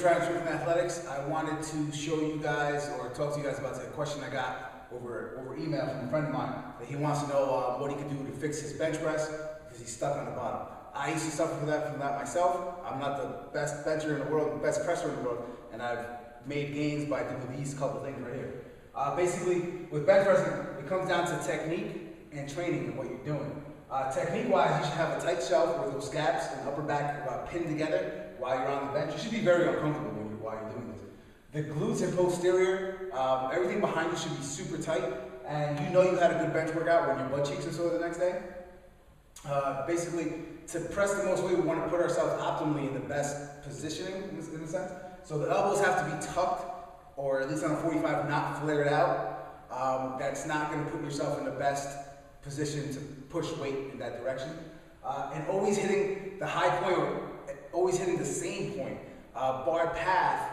Travis from Athletics. I wanted to show you guys or talk to you guys about a question I got over email from a friend of mine that he wants to know what he could do to fix his bench press because he's stuck on the bottom. I used to suffer from that myself. I'm not the best bencher in the world, the best presser in the world, and I've made gains by doing these couple things right here. Basically, with bench pressing, it comes down to technique and training and what you're doing. Technique-wise, you should have a tight shelf where those gaps and upper back are pinned together while you're on the bench. You should be very uncomfortable while you're doing this. The glutes and posterior, everything behind you should be super tight, and you know you had a good bench workout when your butt cheeks are sore the next day. Basically, to press the most weight, we want to put ourselves optimally in the best positioning, in a sense. So the elbows have to be tucked, or at least on a 45, not flared out. That's not going to put yourself in the best position to push weight in that direction. And always hitting the high point, or always hitting the same point. Bar path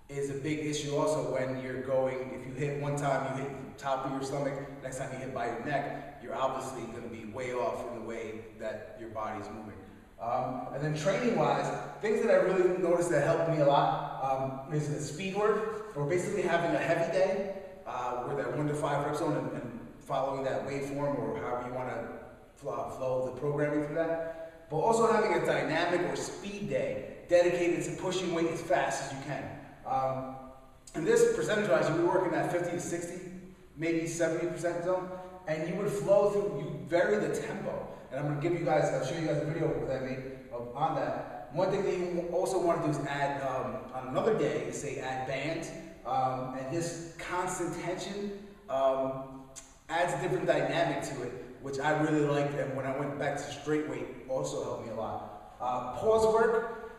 is a big issue also when you're going, if you hit one time, you hit the top of your stomach, next time you hit by your neck, you're obviously going to be way off in the way that your body's moving. And then training-wise, things that I really noticed that helped me a lot is the speed work, or basically having a heavy day where that 1 to 5 rep zone and following that waveform or however you want to flow the programming for that. But also having a dynamic or speed day dedicated to pushing weight as fast as you can. And this percentage-wise, you would work in that 50 to 60, maybe 70% zone, and you would flow through, you vary the tempo. And I'm going to give you guys, I'll show you guys a video that I made on that. One thing that you also want to do is add, on another day, is say add bands. And this constant tension adds a different dynamic to it, which I really liked. And when I went back to straight weight, also helped me a lot. Pause work,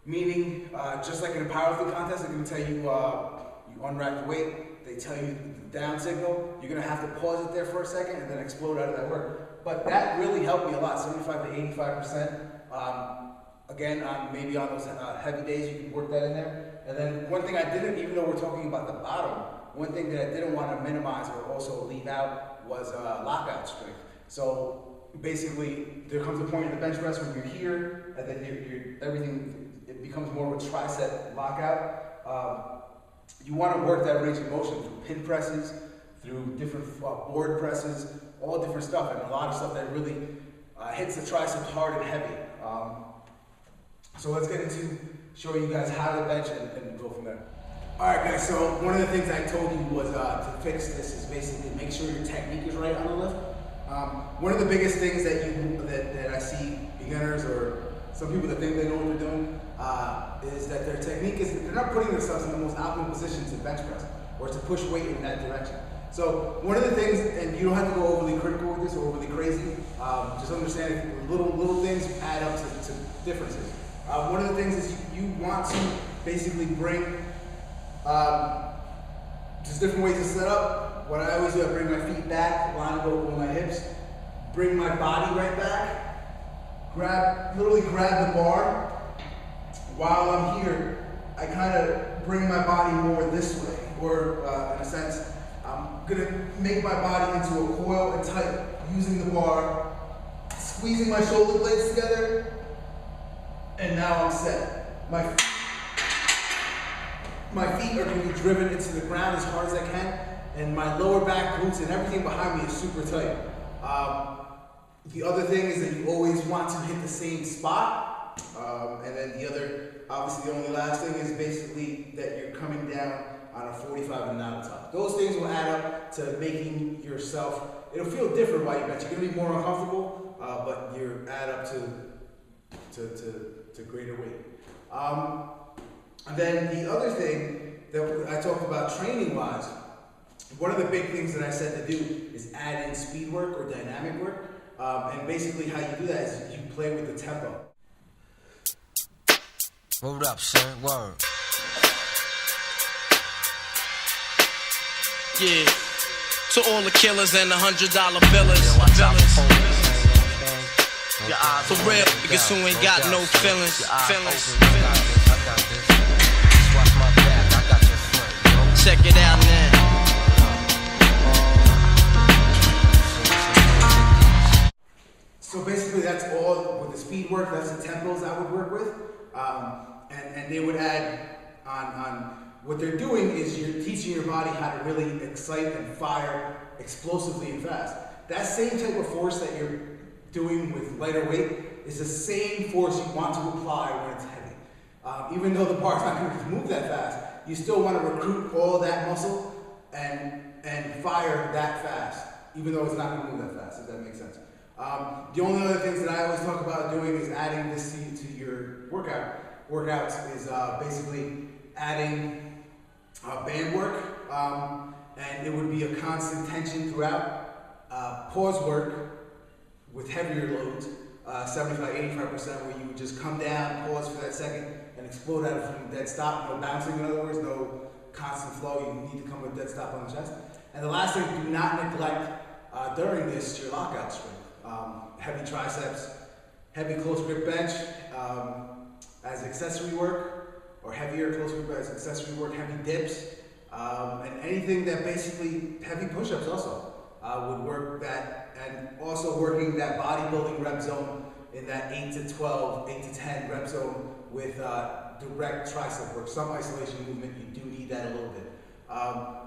meaning just like in a powerlifting contest, they're going to tell you, you unwrap the weight, they tell you the down signal, you're going to have to pause it there for a second and then explode out of that work. But that really helped me a lot, 75 to 85%. Again, maybe on those heavy days, you can work that in there. And then one thing I didn't, even though we're talking about the bottom, one thing that I didn't want to minimize or also leave out was lockout strength. So basically, there comes a point in the bench press when you're here, and then everything, it becomes more of a tricep lockout. You want to work that range of motion through pin presses, through different board presses, all different stuff, and a lot of stuff that really hits the triceps hard and heavy. So let's get into showing you guys how to bench and go from there. Alright guys, so one of the things I told you was to fix this is basically make sure your technique is right on the lift. One of the biggest things that I see beginners or some people that think they know what they're doing is that their technique is, they're not putting themselves in the most optimal position to bench press or to push weight in that direction. So one of the things, and you don't have to go overly critical with this or overly crazy, just understand little things add up to differences. One of the things is you want to basically bring, just different ways to set up. What I always do, I bring my feet back, line up with my hips, bring my body right back, literally grab the bar. While I'm here, I kind of bring my body more this way, or in a sense, I'm gonna make my body into a coil and tight, using the bar, squeezing my shoulder blades together, and now I'm set. My feet are gonna be driven into the ground as hard as I can, and my lower back, glutes, and everything behind me is super tight. The other thing is that you always want to hit the same spot. And then obviously the only last thing is basically that you're coming down on a 45 and not a top. Those things will add up to making yourself, it'll feel different while you bench. You're gonna be more uncomfortable, but you add up to greater weight. And then the other thing that I talked about training-wise, one of the big things that I said to do is add in speed work or dynamic work. And basically how you do that is you play with the tempo. Hold up, son. Word. Yeah. To all the killers and the $100 billers. For real, niggas who ain't got no feelings. Check it out now. So basically that's all with the speed work, that's the tempos I would work with. and they would add on what they're doing is you're teaching your body how to really excite and fire explosively and fast. That same type of force that you're doing with lighter weight is the same force you want to apply when it's heavy. Even though the bar's not going to move that fast, you still want to recruit all that muscle and fire that fast, even though it's not going to move that fast, if that makes sense. The only other things that I always talk about doing is adding this to your workouts is basically adding band work, and it would be a constant tension throughout. Pause work with heavier loads, 75-85%, where you would just come down, pause for that second, and explode out from a dead stop. No bouncing, in other words, no constant flow. You need to come with a dead stop on the chest. And the last thing, do not neglect during this your lockout strength. Heavy triceps, heavy close grip bench as accessory work, or heavier close grip as accessory work, heavy dips, and anything that basically, heavy push-ups also would work that, and also working that bodybuilding rep zone in that 8 to 12, 8 to 10 rep zone with direct tricep work, some isolation movement. You do need that a little bit.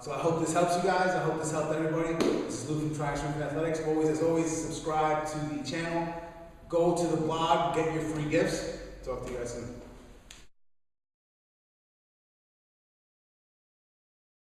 So I hope this helps you guys. I hope this helped everybody. This is Lou from Triangle Strength and Athletics. As always, subscribe to the channel. Go to the blog, get your free gifts. Talk to you guys soon.